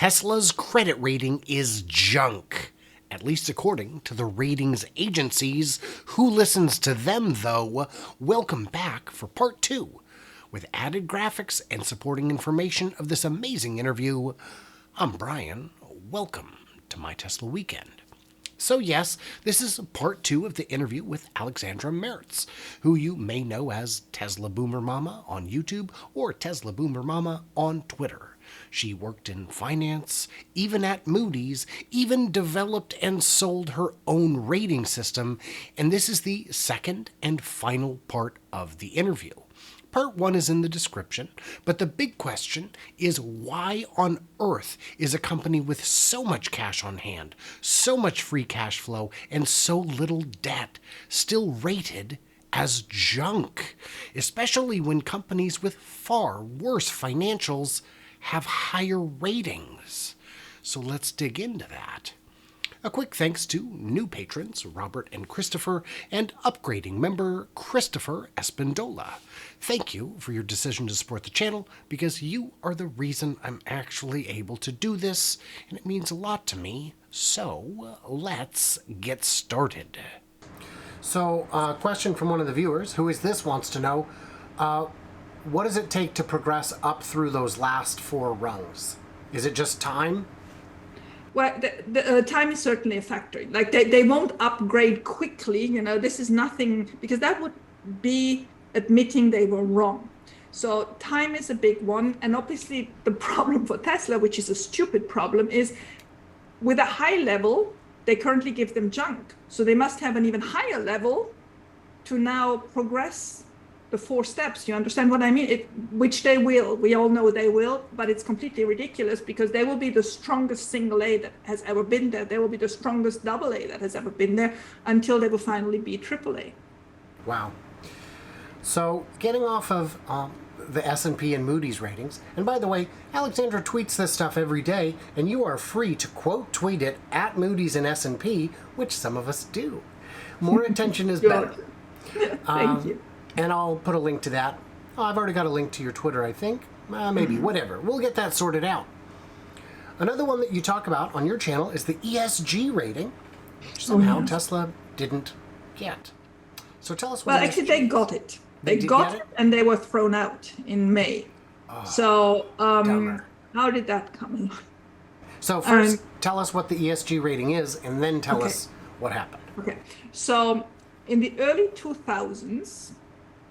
Tesla's credit rating is junk, at least according to the ratings agencies. Who listens to them, though? Welcome back for part 2, with added graphics and supporting information of this amazing interview. I'm Brian. Welcome to My Tesla Weekend. So yes, this is part 2 of the interview with Alexandra Mertz, who you may know as Tesla Boomer Mama on YouTube or Tesla Boomer Mama on Twitter. She worked in finance, even at Moody's, even developed and sold her own rating system, and this is the second and final part of the interview. Part 1 is in the description, but the big question is why on earth is a company with so much cash on hand, so much free cash flow, and so little debt still rated as junk, especially when companies with far worse financials have higher ratings? So let's dig into that. A quick thanks to new patrons, Robert and Christopher, and upgrading member, Christopher Espindola. Thank you for your decision to support the channel, because you are the reason I'm actually able to do this, and it means a lot to me. So, let's get started. So, a question from one of the viewers, who is this, wants to know, what does it take to progress up through those last 4 rungs? Is it just time? Well, the time is certainly a factor. Like they won't upgrade quickly, this is nothing, because that would be admitting they were wrong. So time is a big one. And obviously the problem for Tesla, which is a stupid problem, is with a high level, they currently give them junk. So they must have an even higher level to now progress the 4 steps. You understand what I mean? Which they will. We all know they will, but it's completely ridiculous, because they will be the strongest single A that has ever been there. They will be the strongest double A that has ever been there, until they will finally be triple A. Wow. So getting off of the S&P and Moody's ratings, and by the way, Alexandra tweets this stuff every day, and you are free to quote tweet it at Moody's and S&P, which some of us do. More attention is better. Thank you. And I'll put a link to that. Oh, I've already got a link to your Twitter, I think. Maybe, whatever. We'll get that sorted out. Another one that you talk about on your channel is the ESG rating, which somehow Tesla didn't get. So tell us what Well, actually, they got it. They got it, and they were thrown out in May. So how did that come along? So first, tell us what the ESG rating is, and then tell us what happened. Okay. So in the early 2000s,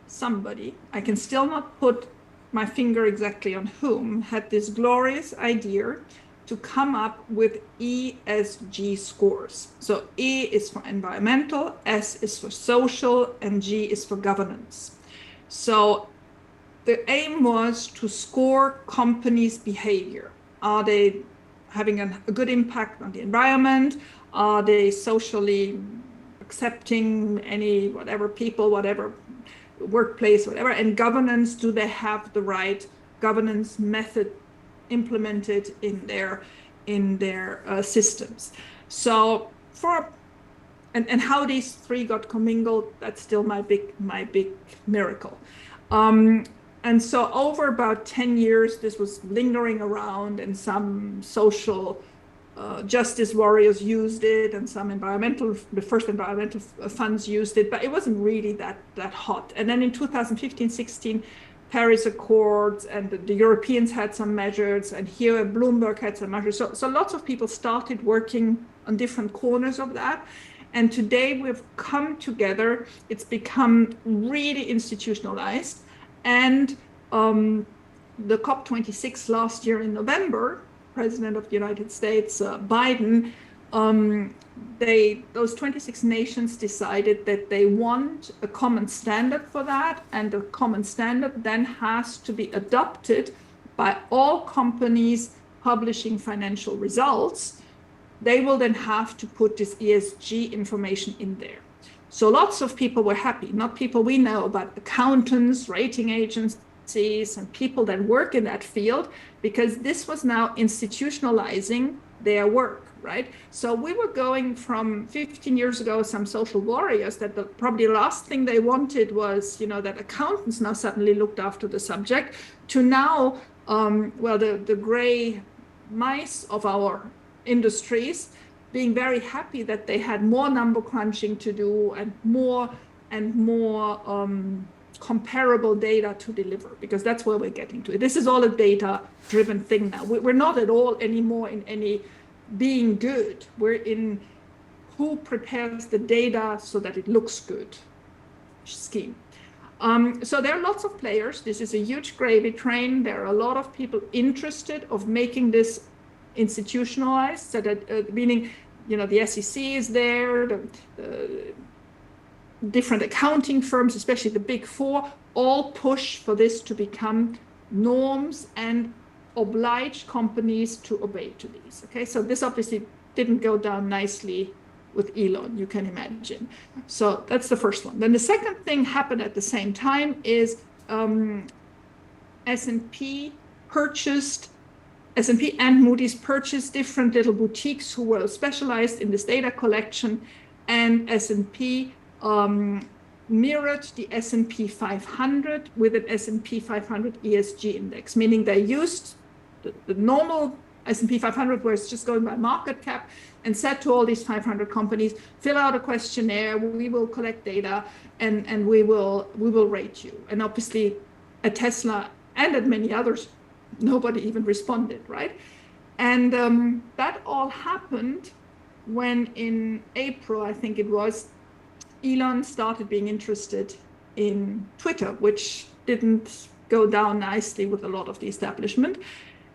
somebody, I can still not put my finger exactly on whom, had this glorious idea to come up with ESG scores. So E is for environmental, S is for social, and G is for governance. So the aim was to score companies' behavior. Are they having a good impact on the environment? Are they socially accepting any whatever people, whatever workplace, whatever, and governance, do they have the right governance method implemented in their systems? So and how these 3 got commingled, that's still my big miracle. And so over about 10 years, this was lingering around, and some social justice warriors used it, and the first environmental funds used it, but it wasn't really that hot. And then in 2015-16, Paris Accords and the Europeans had some measures, and here Bloomberg had some measures. So lots of people started working on different corners of that. And today we've come together. It's become really institutionalized. And the COP26 last year in November, President of the United States, Biden, those 26 nations decided that they want a common standard for that, and the common standard then has to be adopted by all companies publishing financial results. They will then have to put this ESG information in there. So lots of people were happy, not people we know, but accountants, rating agencies, and people that work in that field, because this was now institutionalizing their work, right? So we were going from 15 years ago, some social warriors that probably the last thing they wanted was, that accountants now suddenly looked after the subject, to now, the gray mice of our industries being very happy that they had more number crunching to do and more comparable data to deliver, because that's where we're getting to. This is all a data-driven thing now. We're not at all anymore in any being good. We're in who prepares the data so that it looks good scheme. So there are lots of players. This is a huge gravy train. There are a lot of people interested of making this institutionalized, so that meaning, the SEC is there, the different accounting firms, especially the big four, all push for this to become norms and oblige companies to obey to these. Okay, so this obviously didn't go down nicely with Elon, you can imagine. So that's the first one. Then the second thing happened at the same time is S&P and Moody's purchased different little boutiques who were specialized in this data collection, and S&P mirrored the S&P 500 with an S&P 500 ESG index, meaning they used the normal S&P 500, where it's just going by market cap, and said to all these 500 companies, fill out a questionnaire, we will collect data, and we will rate you. And obviously at Tesla and at many others, nobody even responded, right? And that all happened when in April, I think it was, Elon started being interested in Twitter, which didn't go down nicely with a lot of the establishment.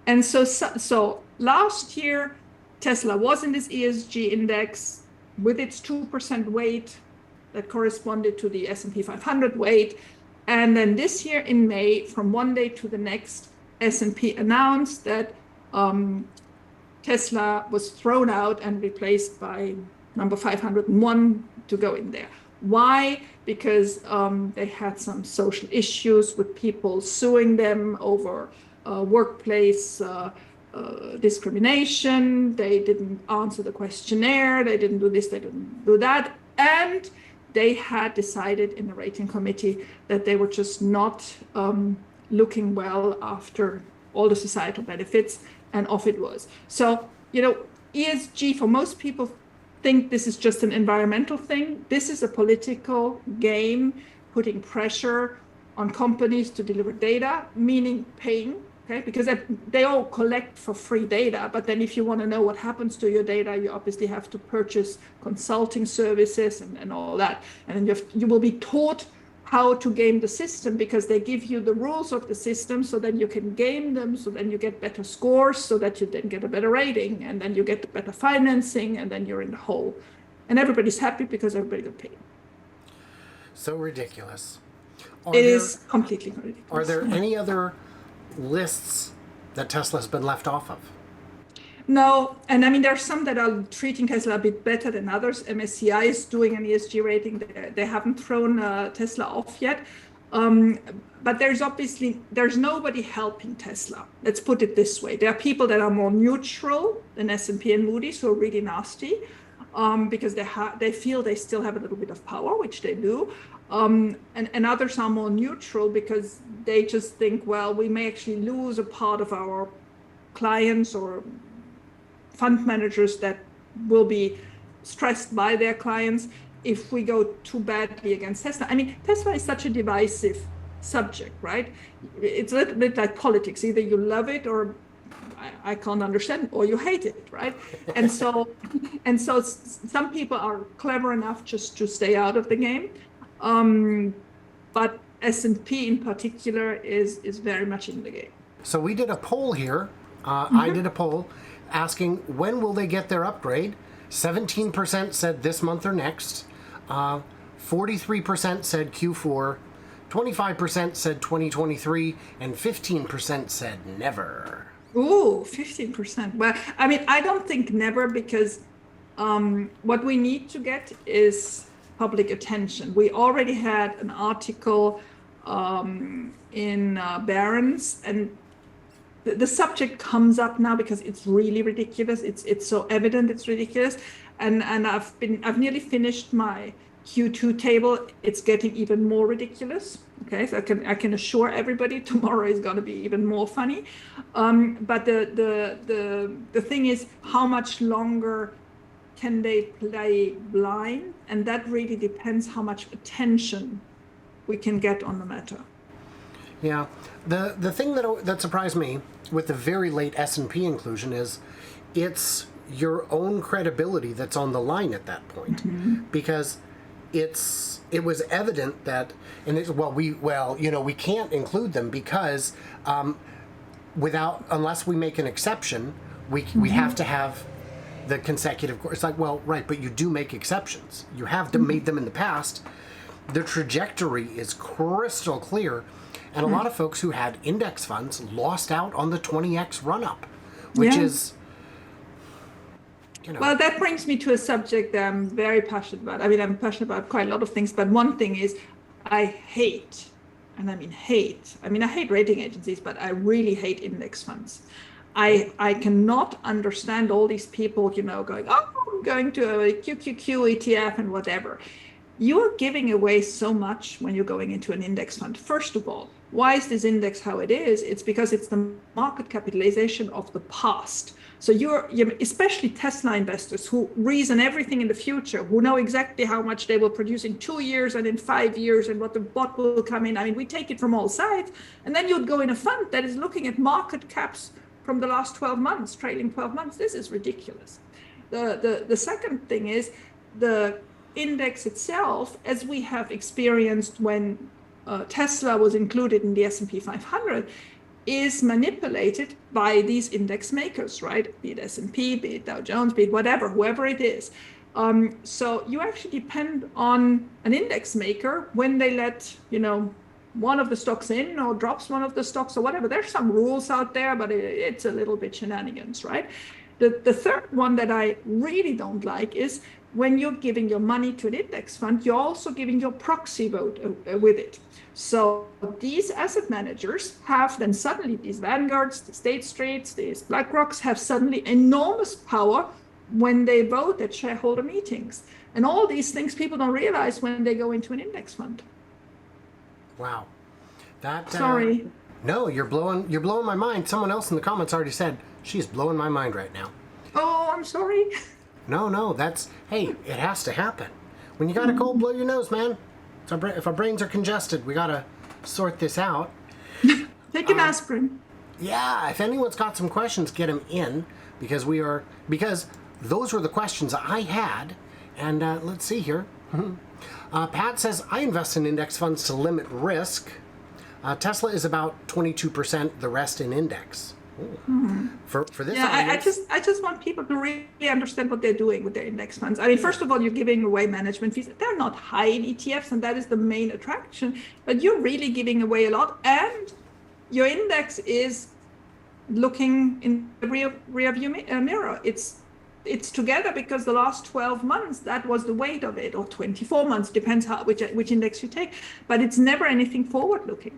And so last year, Tesla was in this ESG index with its 2% weight that corresponded to the S&P 500 weight. And then this year in May, from one day to the next, S&P announced that Tesla was thrown out and replaced by number 501 to go in there. Why? Because they had some social issues with people suing them over workplace discrimination. They didn't answer the questionnaire. They didn't do this. They didn't do that. And they had decided in the rating committee that they were just not looking well after all the societal benefits, and off it was. So, ESG, for most people, think this is just an environmental thing. This is a political game putting pressure on companies to deliver data, meaning paying, okay? Because they all collect for free data, but then if you want to know what happens to your data, you obviously have to purchase consulting services and all that. And then you will be taught how to game the system, because they give you the rules of the system, so then you can game them, so then you get better scores, so that you then get a better rating, and then you get better financing, and then you're in the hole. And everybody's happy because everybody got paid. So ridiculous. It is completely ridiculous. Are there any other lists that Tesla's been left off of? No, and I mean, there are some that are treating Tesla a bit better than others. MSCI is doing an ESG rating. They haven't thrown Tesla off yet. But there's nobody helping Tesla. Let's put it this way. There are people that are more neutral than S&P and Moody, who are really nasty, because they feel they still have a little bit of power, which they do. And others are more neutral because they just think, well, we may actually lose a part of our clients or fund managers that will be stressed by their clients if we go too badly against Tesla. I mean, Tesla is such a divisive subject, right? It's a little bit like politics. Either you love it, or I can't understand, or you hate it, right? And so some people are clever enough just to stay out of the game. But S&P in particular is very much in the game. So we did a poll here. I did a poll asking, when will they get their upgrade? 17% said this month or next. 43% said Q4. 25% said 2023. And 15% said never. Ooh, 15%. Well, I mean, I don't think never, because what we need to get is public attention. We already had an article in Barron's, and the subject comes up now because it's really ridiculous. It's so evident it's ridiculous, and I've nearly finished my Q2 table. It's getting even more ridiculous. Okay, so I can assure everybody tomorrow is going to be even more funny. But the thing is, how much longer can they play blind? And that really depends how much attention we can get on the matter. Yeah, the thing that surprised me with the very late S&P inclusion is it's your own credibility that's on the line at that point, because it was evident that, and we can't include them because unless we make an exception, we have to have the consecutive. It's like, well, right, but you do make exceptions. You have made them in the past. The trajectory is crystal clear, and a lot of folks who had index funds lost out on the 20x run up, which is. Well, that brings me to a subject that I'm very passionate about. I mean, I'm passionate about quite a lot of things, but one thing is I hate, and I mean hate. I mean, I hate rating agencies, but I really hate index funds. I cannot understand all these people, going, oh, I'm going to a QQQ ETF and whatever. You're giving away so much when you're going into an index fund. First of all, why is this index how it is? It's because it's the market capitalization of the past. So you're especially Tesla investors who reason everything in the future, who know exactly how much they will produce in 2 years and in 5 years and what the bot will come in. I mean, we take it from all sides. And then you'd go in a fund that is looking at market caps from the last 12 months, trailing 12 months. This is ridiculous. The second thing is the index itself, as we have experienced when Tesla was included in the S&P 500, is manipulated by these index makers, right? Be it S&P, be it Dow Jones, be it whatever, whoever it is. So you actually depend on an index maker when they let, one of the stocks in or drops one of the stocks or whatever. There's some rules out there, but it's a little bit shenanigans, right? The third one that I really don't like is when you're giving your money to an index fund, you're also giving your proxy vote with it. So these asset managers have then suddenly, these Vanguards, the State Streets, these BlackRocks have suddenly enormous power when they vote at shareholder meetings. And all these things people don't realize when they go into an index fund. Wow. Sorry. No, you're blowing my mind. Someone else in the comments already said, she's blowing my mind right now. Oh, I'm sorry. No, hey, it has to happen. When you got a cold, blow your nose, man. If our brains are congested, we got to sort this out. Take an aspirin. Yeah, if anyone's got some questions, get them in, because those were the questions I had. And let's see here. Pat says, I invest in index funds to limit risk. Tesla is about 22%, the rest in index. For this audience, I just want people to really understand what they're doing with their index funds. I mean, first of all, you're giving away management fees. They're not high in ETFs, and that is the main attraction, but you're really giving away a lot, and your index is looking in the rear view mirror. It's together because the last 12 months, that was the weight of it, or 24 months, depends which index you take, but it's never anything forward looking.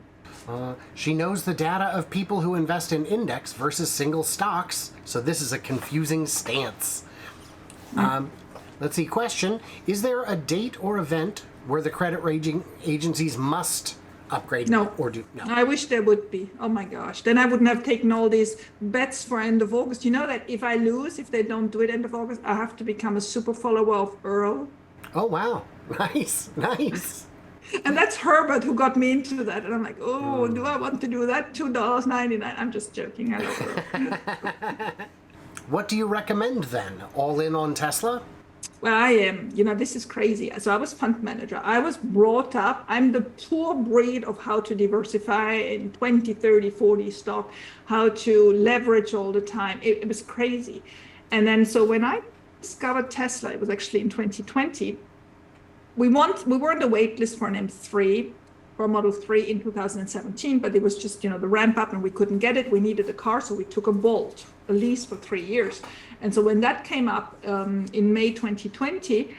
She knows the data of people who invest in index versus single stocks, so this is a confusing stance. Let's see, question. Is there a date or event where the credit rating agencies must upgrade? No. Or do no? I wish there would be. Oh my gosh. Then I wouldn't have taken all these bets for end of August. You know that if they don't do it end of August, I have to become a super follower of Earl. Oh, wow. Nice. And that's Herbert who got me into that. And I'm like, do I want to do that? $2.99. I'm just joking. I love Earl. What do you recommend then? All in on Tesla? Well, I am. This is crazy. So I was fund manager. I was brought up. I'm the poor breed of how to diversify in 20, 30, 40 stock, how to leverage all the time. It was crazy. And then so when I discovered Tesla, it was actually in 2020, we were on the wait list for an M3, for a Model 3 in 2017, but it was just, the ramp up and we couldn't get it. We needed a car, so we took a Bolt, a lease for 3 years. And so when that came up in May 2020,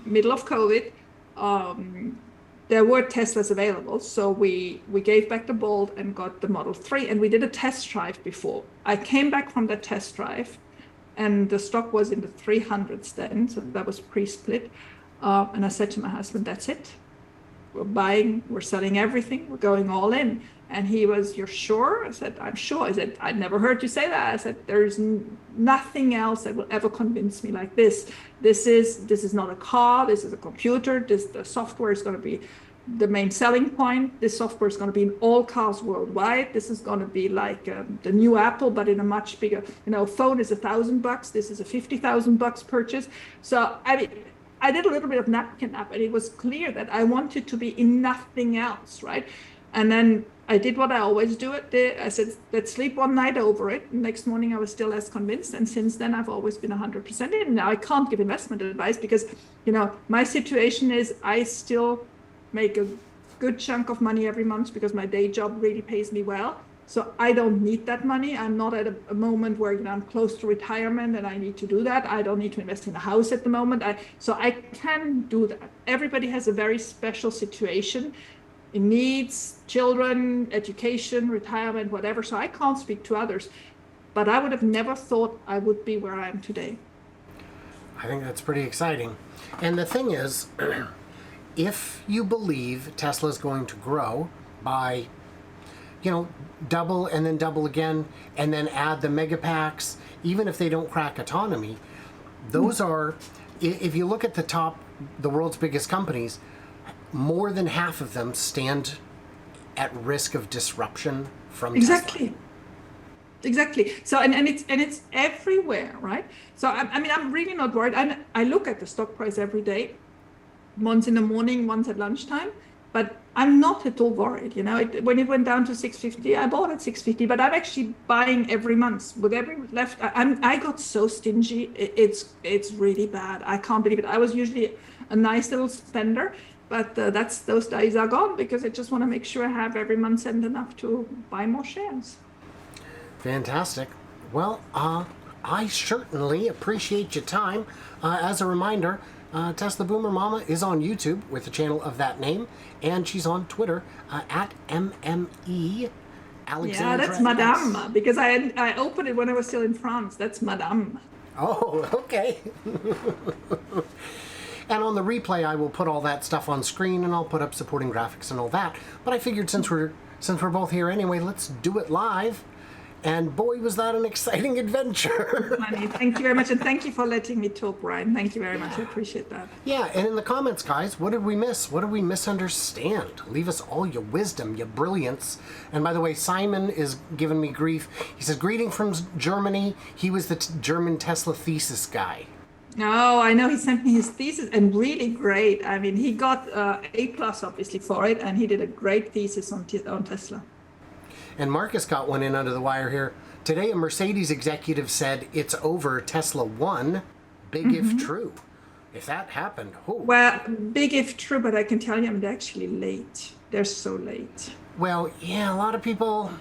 middle of COVID, there were Teslas available. So we gave back the Bolt and got the Model 3, and we did a test drive before. I came back from the test drive, and the stock was in the 300s then, so that was pre-split. And I said to my husband, that's it. we're selling everything, we're going all in. And he was, you're sure? I said, I'm sure. I said, I'd never heard you say that. I said, there's nothing else that will ever convince me like this. This is not a car, this is a computer, the software is going to be the main selling point. This software is going to be in all cars worldwide. This is going to be like the new Apple, but in a much bigger, phone is $1,000. This is a $50,000 purchase. So, I mean, I did a little bit of napkin up, and it was clear that I wanted to be in nothing else, right? And then I did what I always do. I said, let's sleep one night over it. Next morning, I was still as convinced. And since then, I've always been 100% in. Now, I can't give investment advice because, my situation is I still make a good chunk of money every month because my day job really pays me well. So I don't need that money. I'm not at a moment where I'm close to retirement and I need to do that. I don't need to invest in a house at the moment. So I can do that. Everybody has a very special situation. It needs children, education, retirement, whatever. So I can't speak to others. But I would have never thought I would be where I am today. I think that's pretty exciting. And the thing is, if you believe Tesla is going to grow by, double and then double again, and then add the mega packs, even if they don't crack autonomy, those are, if you look at the world's biggest companies, more than half of them stand at risk of disruption from Tesla. Exactly. So and it's everywhere, right? So I'm really not worried. I look at the stock price every day, once in the morning, once at lunchtime, but I'm not at all worried. When it went down to 650, I bought at 650, but I'm actually buying every month with every left. I got so stingy. It's really bad. I can't believe it. I was usually a nice little spender. But those days are gone because I just want to make sure I have every month and enough to buy more shares. Fantastic. Well, I certainly appreciate your time. As a reminder, Tesla Boomer Mama is on YouTube with a channel of that name, and she's on Twitter at MME Alexandra. Yeah, that's Madame, because I opened it when I was still in France. That's Madame. Oh, okay. And on the replay, I will put all that stuff on screen, and I'll put up supporting graphics and all that. But I figured since we're both here anyway, let's do it live. And boy, was that an exciting adventure. Thank you very much, and thank you for letting me talk, Ryan. Thank you very much. I appreciate that. Yeah, and in the comments, guys, what did we miss? What did we misunderstand? Leave us all your wisdom, your brilliance. And by the way, Simon is giving me grief. He says, greeting from Germany. He was the German Tesla thesis guy. Oh, I know. He sent me his thesis, and really great. I mean, he got A+ obviously for it, and he did a great thesis on Tesla. And Marcus got one in under the wire here. Today, a Mercedes executive said, it's over, Tesla won. Big if true. If that happened, Well, big if true, but I can tell you they're actually late. They're so late. Well, yeah, a lot of people...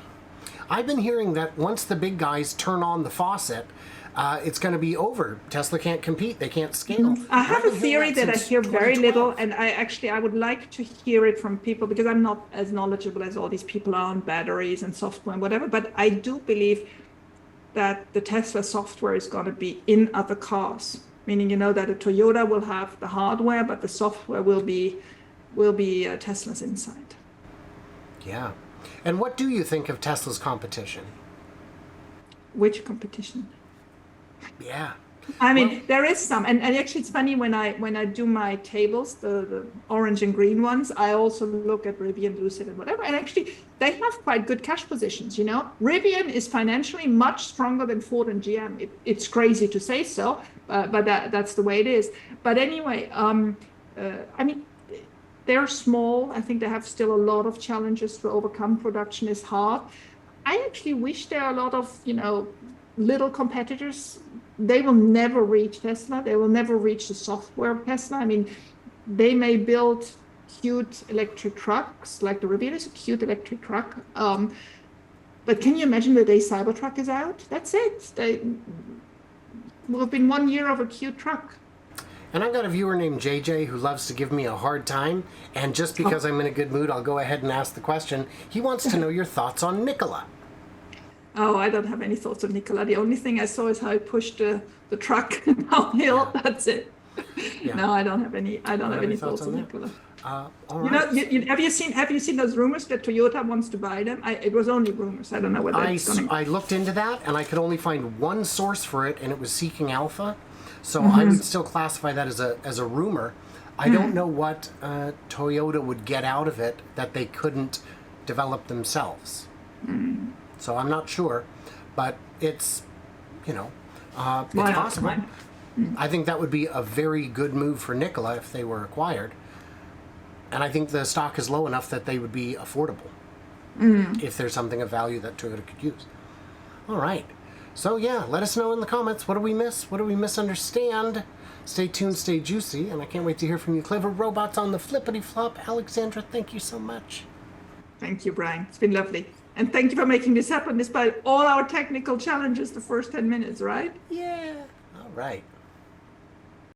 I've been hearing that once the big guys turn on the faucet, it's going to be over. Tesla can't compete. They can't scale. I have a theory that I hear very little, and I would like to hear it from people because I'm not as knowledgeable as all these people are on batteries and software and whatever, but I do believe that the Tesla software is going to be in other cars, meaning, that a Toyota will have the hardware, but the software will be Tesla's inside. Yeah. And what do you think of Tesla's competition? Which competition? Yeah. I mean, there is some, and actually it's funny when I do my tables, the orange and green ones, I also look at Rivian, Lucid, and whatever, and actually they have quite good cash positions. Rivian is financially much stronger than Ford and GM. It's crazy to say so, but that's the way it is. But anyway, I mean, they're small. I think they have still a lot of challenges to overcome. Production is hard. I actually wish there are a lot of little competitors. They will never reach Tesla. They will never reach the software of Tesla. I mean, they may build cute electric trucks, like the Rivian is a cute electric truck. But can you imagine the day Cybertruck is out? That's it. They will have been 1 year of a cute truck. And I've got a viewer named JJ who loves to give me a hard time. And just because I'm in a good mood, I'll go ahead and ask the question. He wants to know your thoughts on Nikola. Oh, I don't have any thoughts on Nikola. The only thing I saw is how he pushed the truck downhill. That's it. Yeah. No, I don't have any thoughts on Nikola. All You know, right. have you seen those rumors that Toyota wants to buy them? It was only rumors. I don't know whether it's going to. I looked into that and I could only find one source for it, and it was Seeking Alpha. So I would still classify that as a rumor. I don't know what Toyota would get out of it that they couldn't develop themselves. So I'm not sure, but it's, you know, it's Why not? possible. Why not? I think that would be a very good move for Nikola if they were acquired. And I think the stock is low enough that they would be affordable if there's something of value that Toyota could use. All right. So yeah, let us know in the comments. What do we miss? What do we misunderstand? Stay tuned, stay juicy, and I can't wait to hear from you. Clever robots on the flippity flop. Alexandra, thank you so much. Thank you, Brian. It's been lovely. And thank you for making this happen despite all our technical challenges the first 10 minutes, right? Yeah. All right.